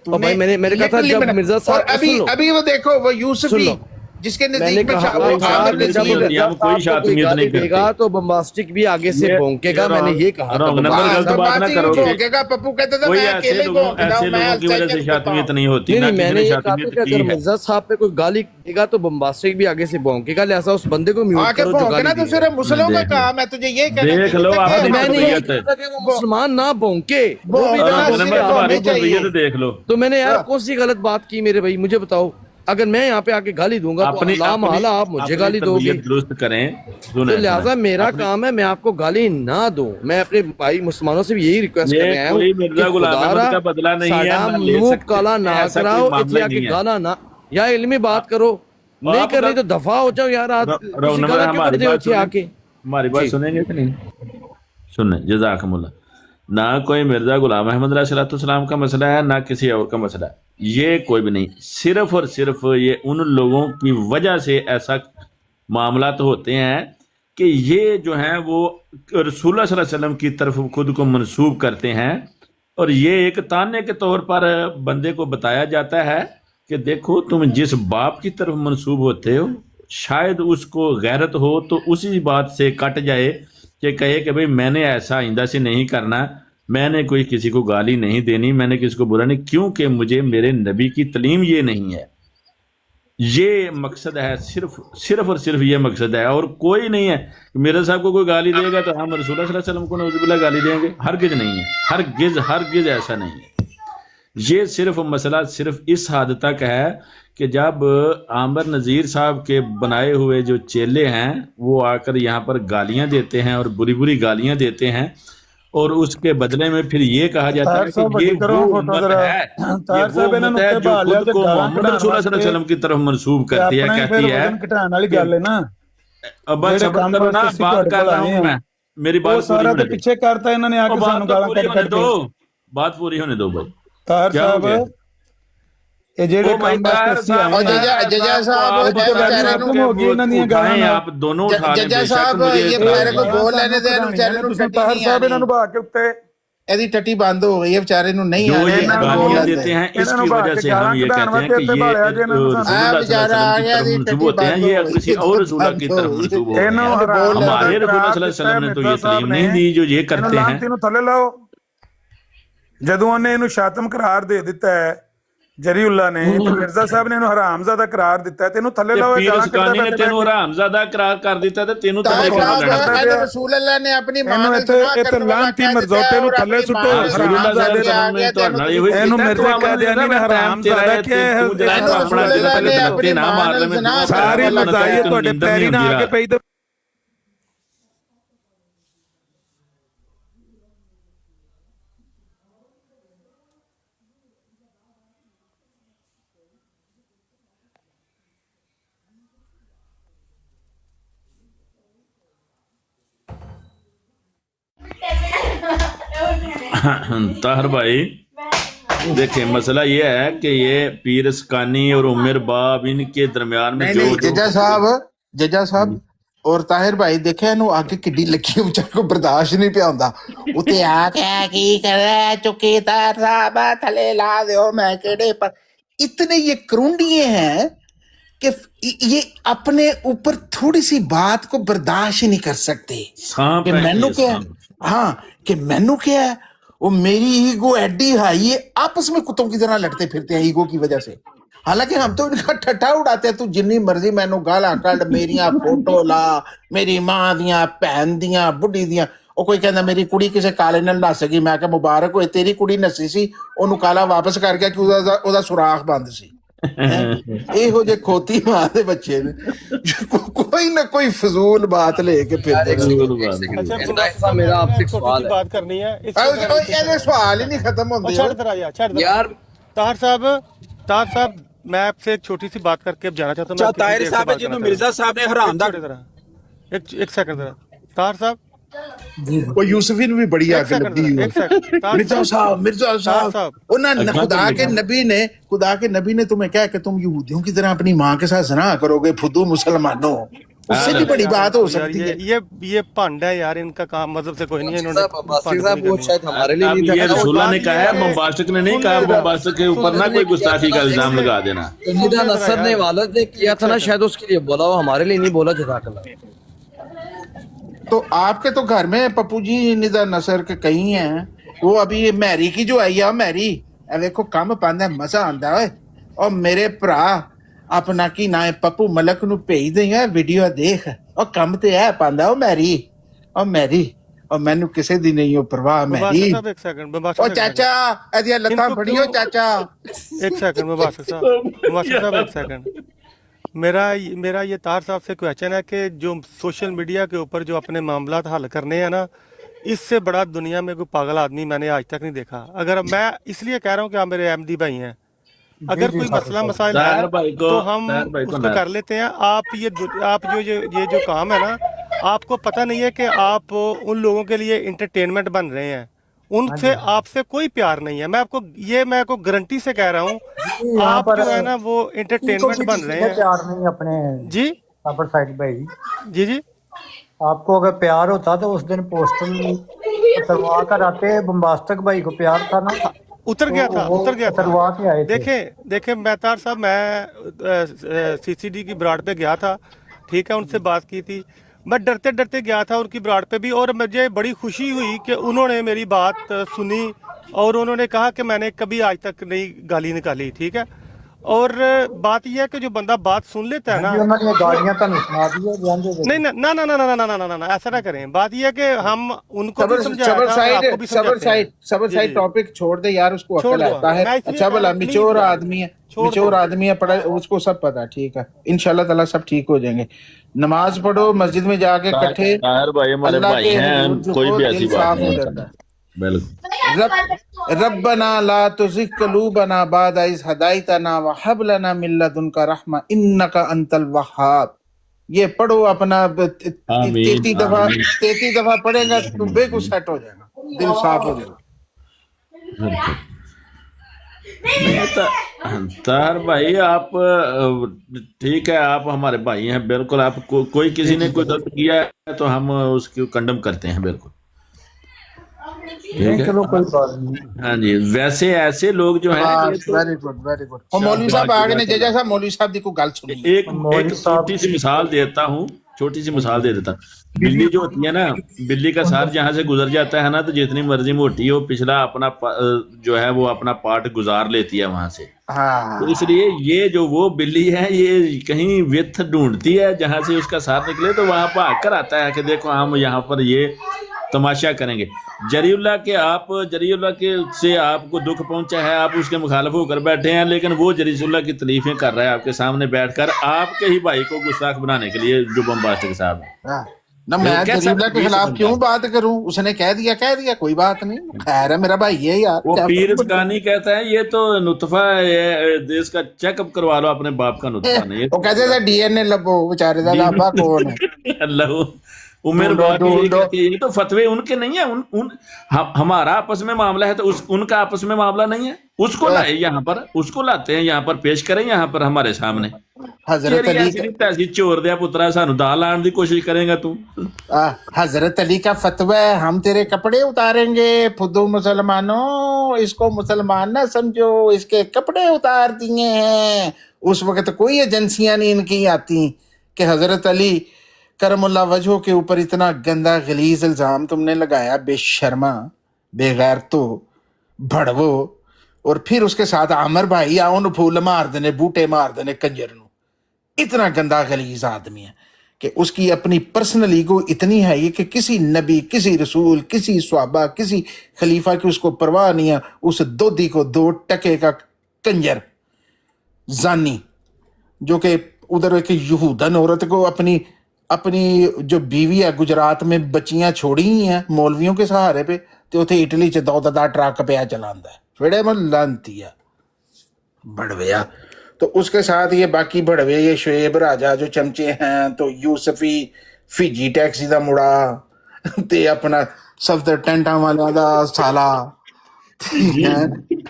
और भाई मैंने कहा था जब मिर्जा साहब, और अभी सुन लो, अभी वो देखो वो यूसुफी सुन लो, जिसके मैंने नजदीक में कहा वो था आमिर कि जब नजीर नहीं मिर्जा हम कोई साहब को शातमियत गाली नहीं करते। देगा तो बम्बास्टिक भी आगे से भौंकेगा, मैंने ये कहा था। Wrong number bombastic. गलत बात ना करो। भौंकेगा, पप्पू कहता था कोई मैं ऐसे अकेले लोगों भौंकता हूं, मैं की वजह से शातमियत नहीं होती, नहीं ना नहीं, किसी मैंने ने ये कहा था शातमियत कि की अगर है। मिर्जा साहब पे कोई गाली देगा तो बम्बास्टिक भी आगे से भौंकेगा, लिहाजा उस बंदे को म्यूट आके करो जो भौंकना गाली तो दे सिर्फ रहा है। मुसलों का देख लो। काम है, तुझे ये कहना देख लो, चाहिए आप कि नहीं मैंने तो ये ये कहा था कि वो मुसलमान ना भौंके, वो भी भौंकना ना तो नंबर सिर्फ भौंके। हमें तुम्हारी चाहिए। तो देख लो। तो मैंने यार कौन सी गलत बात की मेरे भाई, मुझे बताओ। अगर मैं यहाँ पे आके गाली दूंगा तो अपनी अल्लाह महला आप मुझे गाली दोगे, तबीयत दुरुस्त करें। तो लिहाजा मेरा काम है मैं आपको गाली ना दूं। मैं अपने भाई मुसलमानों से भी यही रिक्वेस्ट कर रहा हूँ कोई मिर्जा गुलाम अहमद का बदला नहीं है, साडा ना ले मुंह सकते। काला ना ऐसा कोई कराओ, मामला इतने ही आके नहीं है। गाला ना, या इल्मी बात करो, नहीं आप कर रही अगर- तो दफा हो जाओ यार। आप रौनक गाला क्यों हमारी करते हो बात इतने सुने, आके? हमारी बात जी। सुनेंगे कि नहीं? सुनने जज़ाकमुल्लाह। ना कोई मिर्जा गुलाम अहमद अलैहिस्सलाम का मसला है, ना किसी और का मसला है, ये कोई भी नहीं। सिर्फ और सिर्फ ये उन लोगों की वजह से ऐसा मामला तो होते हैं कि ये जो हैं वो रसूलुल्लाह सल्लल्लाहु अलैहि वसल्लम की तरफ खुद को मंसूब करते हैं, और ये एक ताने के तौर पर बंदे को बताया जाता है कि देखो तुम जिस बाप की तरफ मंसूब होते हो, शायद उसको गैरत हो तो उसी बात से कट जाए कि कहे कि भाई मैंने ऐसा आइंदा से नहीं करना, मैंने कोई किसी को गाली नहीं देनी, मैंने किसी को बुरा नहीं, क्योंकि मुझे मेरे नबी की तलीम ये नहीं है। ये मकसद है, सिर्फ और सिर्फ ये मकसद है, और कोई नहीं है। मेरे साहब को कोई गाली देगा तो हम रसूलुल्लाह सल्लल्लाहु अलैहि वसल्लम को नऊजुबिल्लाह गाली देंगे? हरगिज नहीं है, हरगिज ऐसा नहीं है। ये सिर्फ मसला सिर्फ इस हद तक है कि जब आमिर नज़ीर साहब के बनाए हुए जो चेले हैं वो आकर यहाँ पर गालियाँ देते हैं और बुरी बुरी गालियाँ देते हैं, और उसके बदले में फिर ये कहा जाता है कि ये वो उम्मत है, ये वो उम्मत है जो खुद को मोहम्मद रसूलुल्लाह सल्लल्लाहु अलैहि वसल्लम की तरफ मंसूब करती है, कहती है। घटाने वाली गल है ना, अब बस सब्र करो ना, बात कर रहा हूँ मैं, मेरी बात पूरी सारा होने तो दो। पीछे करता इन्होंने ओ, आके बात सानू तो गालां पूरी कट होने कट दो, के। बात पूरी होने दो भाई। तार क्या हो साहब गया? ये जेड़े ओ भाई काम वास्ते तार ਅਸੀਂ साहब, आए हैं, जजा साहब, आप ए तो बेचारे खत्म नु हो गई इन्हां दीयां गालां उठाएं, नाल। आप दोनों उठा लें, जजा बेशक साहब, मुझे ये इतराज बेचारे को नहीं है। बोल लेने दे, बेचारे नु टट्टी ਤਾਰ नहीं ਸਾਹਿਬ ਇਹਨਾਂ आनी, ਨੂੰ ਬਹਾ ਕੇ ਉੱਤੇ ਇਹਦੀ ਟੱਟੀ ਬੰਦ ਹੋ ਗਈ ਹੈ, बेचारे नु नहीं जो आनी, ये ਇਹਨੂੰ गालियां बोल देते लेते हैं इन्होंने इसकी बात वजह के से हम ये गालां कहते हैं कढ़ाने कि वास्ते ये भालिया जे इन्होंने रसूलुल्लाह आ बेचारा आ गया, सल्लल्लाहु अलैहि वसल्लम की तरफ मंसूब होते हैं, ये किसी और रसूल की तरफ मंसूब होते हैं। ਇਹਨੂੰ हमारे रसूलुल्लाह सल्लल्लाहु अलैहि वसल्लम ने तो ये तलीम नहीं दी जो ये करते हैं। ਲਾਂਤੀ ਨੂੰ ਥੱਲੇ ਲਾਓ। ਜਦੋਂ ਉਹਨੇ ਇਹਨੂੰ ਸ਼ਾਤਮ ਕਰਾਰ ਦੇ ਦਿੱਤਾ ਹੈ ਜਰੀਉल्ला ਨੇ, ਤੇ ਮਿਰਜ਼ਾ ਸਾਹਿਬ ਨੇ ਇਹਨੂੰ ਹਰਾਮਜ਼ਾਦਾ ਕਰਾਰ ਦਿੱਤਾ ਹੈ, ਤੇ ਇਹਨੂੰ ਥੱਲੇ ਲਾਓ। ਇਹ ਪੀਰ ਗਾਲਾਂ ਸੁਕਾਨੀ ਨੇ ਕੱਢਦਾ ਤੈਨੂੰ ਹਰਾਮਜ਼ਾਦਾ ਕਰਾਰ ਕਰ ਦਿੱਤਾ ਤੇ ਤੈਨੂੰ तार ਥੱਲੇ ਕਿਉਂ साहब, ਲੈਣਾ? ਇਹਨੇ रसूल अल्लाह ने अपनी मां ਇਹਨੂੰ ने ਇੱਥੇ सुना ਇੱਥੇ करने वाला ਲਾਂਤੀ कह ਮਰਜ਼ੋਤੇ दिया ਨੂੰ और ਥੱਲੇ अपनी ਸੁੱਟੋ। मां ने रसूलुल्लाह सुना सल्लल्लाहु ਹਰਾਮਜ਼ਾਦੇ अलैहि वसल्लम ने ਤੁਹਾਡੇ ਨਾਲ ਇਹੋ ਹੀ ਇਹਨੂੰ ਕੀਤਾ। ਮਿਰਜ਼ੇ ਕਹਿ ਦਿਆ ਨਹੀਂ, ਹਰਾਮਜ਼ਾਦਾ ਕੀ ਹੈ? ਇਹਨੂੰ रसूल अल्लाह ने अपनी मां ने सुना ਸਾਰੀ करने वाला ਮਜ਼ਾਈਅਤ कहा। ਤੁਹਾਡੇ ਪੈਰੀ ਨਾ ਆ ਕੇ ਪਈ ਤੇ ताहर भाई देखें, मसला ये है कि ये पीर स्कानी और उमर बाब इनके दरमियान में नहीं जो नहीं जो जजा साहब और ताहिर भाई देखे ਇਹਨੂੰ ਅੱਗ ਕਿੱਡੀ ਲੱਗੀ ਵਿਚਾਰ ਕੋ ਬਰਦਾਸ਼ਤ ਨਹੀਂ ਪਿਆ ਹੁੰਦਾ ਉੱਤੇ ਆ ਕੇ ਕੀ ਕਰ ਚੁੱਕੀ ਤਾਰ ਸਾਹਿਬ ਥਲੇ ਲਾ ਦਿਓ मैं ਕਿਹੜੇ पर इतने ये करुंडिये हैं कि ये अपने ऊपर थोड़ी सी बात को बर्दाश्त ही नहीं कर सकते सांप कि है मैनू ये क्या है सांप। हाँ कि मैनू क्या है वो मेरी ईगो एडी हाई है आपस में कुत्तों की तरह लड़ते फिरते हैं ईगो की वजह से हालांकि हम तो इनका ठट्ठा उड़ाते हैं तू जिन्नी मर्जी मैनू गाला कड मेरिया फोटो ला मेरी मां दियां भैन दियां बुढ़ी दियां ਉਹ ਕੋਈ ਕਹਿੰਦਾ ਮੇਰੀ ਕੁੜੀ ਕਿਸੇ ਕਾਲੇ ਨਾਲ ਨੱਸ ਗਈ ਮੈਂ ਕਿਹਾ ਮੁਬਾਰਕ ਹੋਏ ਤੇਰੀ ਕੁੜੀ ਨੱਸੀ ਸੀ ਉਹਨੂੰ ਕਾਲਾ ਵਾਪਸ ਕਰ ਗਿਆ ਕਿ ਉਹਦਾ ਸੁਰਾਖ ਬੰਦ ਸੀ ਇਹੋ ਜਿਹੇ ਖੋਤੀ ਮਾਂ ਦੇ ਬੱਚੇ ਨੇ ਕੋਈ ਨਾ ਕੋਈ ਫਜ਼ੂਲ ਬਾਤ ਲੈ ਕੇ ਫਿਰਦੇ अच्छा ऐसा मेरा आपसे एक छोटी सवाल सी है बात करनी है ਇਹਦੇ ਸਵਾਲ ਹੀ ਨਹੀਂ ਖਤਮ ਹੁੰਦੇ छड़ दे यार छड़ दे यार। ताहिर साहब मैं आपसे एक छोटी सी बात करके अब जाना चाहता हूँ मैं कितनी ਤਾਹਿਰ देर से ਸਾਹਿਬ बात ਜਿਹਨੂੰ करना ਮਿਰਜ਼ਾ ਸਾਹਿਬ ਨੇ ਹਰਾਮ ਦਾ चाहता हूँ। एक सेकंड जरा ताहिर साहब ਉਹ ਯੂਸਫੀ ਨੂੰ ਵੀ ਬੜੀ ਅੱਗ ਲੱਗੀ एक सेकंड मिर्जा ताहिर साहब साहब उन्होंने खुदा के नबी ने तुम्हें कहा कि तुम यहूदियों की तरह अपनी माँ के साथ ज़ना करोगे फुदू मुसलमानों उससे भी बड़ी बात हो यार सकती है ये भंड है यार इनका काम मजहब से कोई नहीं है इन्होंने साहब अब्बासी भंड साहब नहीं वो करनी। शायद हमारे लिए अब नहीं ये था। रसूलुल्लाह ने कहा है, बम्बास्टिक ने नहीं कहा, बम्बास्टिक के ऊपर ना कोई गुस्ताखी का इल्जाम लगा देना। निदा नसर ने वालद ने किया था ना, शायद उसके लिए बोला, वो हमारे लिए नहीं बोला। जज़ाकल्लाह। तो आपके तो घर में पप्पू जी निदा नसर के कई हैं वो अभी ये मैरी की जो आई है मैरी देखो कम पांदा मजा आंदा है और मेरे भरा अपना की ना है पप्पू मलक नु भेज देंगे वीडियो देख और कम ते है पांदा मैरी और मैनू किसे दी नहीं हो परवाह मैरी मुबाशर साहब एक सेकंड मुबाशर ओ चाचा एदिया लत्तां इनको फड़ियो क्यों- चाचा एक सेकंड मुबाशर साहब एक सेकंड मेरा ये तार साहब से क्वेश्चन है कि जो सोशल मीडिया के ऊपर जो अपने मामला हल करने हैं ना, इससे बड़ा दुनिया में कोई पागल आदमी मैंने आज तक नहीं देखा। अगर मैं इसलिए कह रहा हूँ कि आप मेरे एमडी भाई हैं, अगर कोई मसला मसाइल ताहिर है भाई को- तो हम ताहिर भाई को उसको ना- कर लेते हैं। आप ये जो काम है ना, आपको पता नहीं है कि आप उन लोगों के लिए इंटरटेनमेंट बन रहे हैं, उनसे आपसे कोई प्यार नहीं है। मैं आपको गारंटी से कह रहा हूँ आप आप जो है ना वो इंटरटेनमेंट बन रहे हैं। प्यार नहीं अपने जी साबर साइड भाई, जी आपको अगर प्यार होता तो उस दिन पोस्टल उतरवा कर आते। बम्बास्टिक भाई को प्यार था ना, उतर गया था उतरवा के आए थे। देखें मेहतार साहब, मैं सीसीडी की ब्राड पे गया था, ठीक है, उनसे बात की थी। मैं डरते डरते गया था उनकी ब्राड पे भी, और मुझे बड़ी खुशी हुई कि उन्होंने मेरी बात सुनी और उन्होंने कहा कि मैंने कभी आज तक नहीं गाली निकाली, ठीक है। और बात यह है कि जो बंदा बात सुन लेता है ना, उन्होंने गालियां तो सुना दी है नहीं ना ना ना ना ना ना ना ऐसा ना करें। बात यह है कि हम उनको भी समझाया था, आपको भी समझाते हैं। सबर साइड टॉपिक छोड़ दे यार, उसको छोड़ अकल दो। आता है। मैं इसलिए अच्छा भला नहीं मिचोर बोल रहा। आदमी है, छोड़ मिचोर दो। आदमी है, पढ़ा उसको सब पता, ठीक है। इंशाल्लाह ताला सब ठीक हो जाएंगे। नमाज पढ़ो मस्जिद में जाके इकट्ठे, ताहिर भाई हमारे अल्लाह भाई के हैं, हुजूर कोई को भी दिल ऐसी बात साफ हो नहीं जाता करना। है। बिल्कुल। रब्बना ला तुज़िग क़ुलूबना बअद इज़ हदायतना व हब लना मिन लदुनका रहमा इन्नका अंतल वहाब। ये पढ़ो अपना 33 दफा पढ़ेगा तो बिल्कुल सेट हो जाएगा, दिल साफ हो जाएगा। तार भाई आप ठीक है, आप हमारे भाई हैं, बिल्कुल। आप कोई किसी ने कोई गलत किया है तो हम उसको कंडम करते हैं, बिल्कुल, ठीक है। चलो कोई बात नहीं। हाँ जी, वैसे ऐसे लोग जो हैं वेरी गुड। और मौलवी साहब आगे ने जजा साहब मौलवी साहब दी को गल सुनी। एक छोटी सी मिसाल देता हूँ, बिल्ली जो होती है ना, बिल्ली का सार जहाँ से गुजर जाता है ना, तो जितनी मर्जी मोटी हो, पिछला अपना जो है वो अपना पार्ट गुजार लेती है वहां से। हाँ। तो इसलिए ये जो वो बिल्ली है, ये कहीं विथ ढूंढती है, जहां से उसका सार निकले तो वहां भाग कर आता है कि देखो हम यहाँ पर ये तमाशा करेंगे। जरीउल्लाह के से आपको दुख पहुंचा है, आप उसके मुखालिफ होकर बैठे हैं, लेकिन वो जरीउल्लाह की तलीफें कर रहा है आपके सामने बैठकर, आपके ही भाई को गुस्ताख बनाने के लिए, जो बम्बास्टिक साहब है। ना मैं जरीउल्लाह के खिलाफ क्यों बात करूं, उसने कह दिया कोई बात नहीं, खैर है, मेरा भाई है यार। वो पीर स्कानी कहता है ये तो नुतफा है, देश का चेकअप करवा लो अपने बाप का नुतफा नहीं। वो कहते थे डीएनए लबो, बेचारे दा लाभा कौन है। अल्लाह उमर ढूंढो बाकी यही ढूंढो। कहती है ये तो फतवे उनके नहीं है, हमारा आपस में मामला है तो उनका आपस में मामला नहीं है, उसको लाए यहाँ पर, उसको लाते हैं यहाँ पर, पेश करें यहाँ पर हमारे सामने। हजरत तेरी अली ऐसी नहीं तैसी चोर दिया पुत्रा सानू दाल लाने की कोशिश करेगा तू। हजरत अली का फतवा है, हम तेरे कपड़े उतारेंगे। फुद्दू मुसलमानों, इसको मुसलमान ना समझो, इसके कपड़े उतार दिए हैं। उस वक्त कोई एजेंसियां नहीं इनकी आती कि हजरत अली करमुल्ला वजहों के ऊपर इतना गंदा गलीज इल्जाम तुमने लगाया, बेशर्मा, बेगैरतो, भड़वो। और फिर उसके साथ आमर भाई आओ न फूल मार देने, बूटे मार देने कंजर नू। इतना गंदा गलीज आदमी है कि उसकी अपनी पर्सनल ईगो इतनी है ये कि किसी नबी, किसी रसूल, किसी सहाबा, किसी खलीफा की उसको परवाह नहीं है। उस दोधी को 2 टके का कंजर जानी, जो कि उधर एक यहूदन औरत को अपनी अपनी जो बीवी है गुजरात में बच्चियां छोड़ी ही हैं मौलवियों के सहारे पे, तो उथे इटली च 2 ट्रक पिया चलांदा है। फिर मैं लानती है बड़विया। तो उसके साथ ये बाकी बड़वे, ये शुएब राजा जो चमचे हैं, तो यूसफी फिजी टैक्सी का मुड़ा ते अपना सफदर टेंटा वाला दा साला,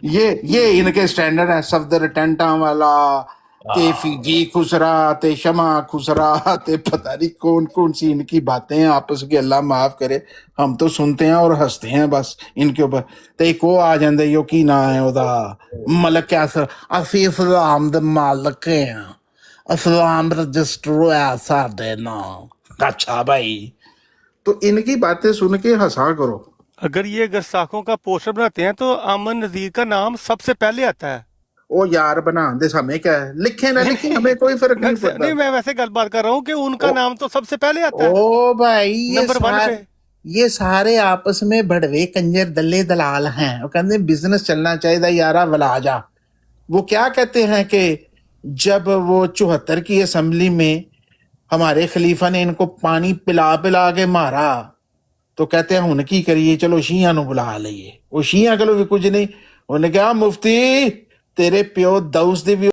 ये इनके स्टैंडर्ड है। सफदर टेंटा वाला ते फिजी खुसरा ते शमा खुसरा ते पता नहीं कौन कौन सी इनकी बातें हैं आपस की, अल्लाह माफ करे। हम तो सुनते हैं और हंसते हैं बस इनके ऊपर। ते एक वो आ जाते यो की ना है ओदा मलक कैसर, असी इस्लाम दे मालक हैं, इस्लाम रजिस्टर होया साडे नाम। अच्छा भाई, तो इनकी बातें सुन के हंसा करो। अगर ये गुस्ताखों का पोस्टर बनाते हैं तो अमन नजीर का नाम सबसे पहले आता है। ओ यार बना दे, हमें क्या है, लिखे ना लिखे हमें कोई फर्क नहीं नहीं, पड़ता। मैं वैसे गल बात कर रहा हूँ कि उनका नाम तो सबसे पहले आता है ओ भाई, ये नंबर 1 सारे पे। ये सारे आपस में भड़वे कंजर दल्ले दलाल हैं। वो कहते बिजनेस चलना चाहिए यारा वलाजा। वो क्या कहते हैं कि जब वो 74 की असेंबली में हमारे खलीफा ने इनको पानी पिला पिला के मारा, तो कहते हैं हुन की करिए, चलो शिया नु बुला लईए। वो शिया कलो भी कुछ नहीं, उन्हें कहा मुफ्ती तेरे प्यो दाऊस दी भी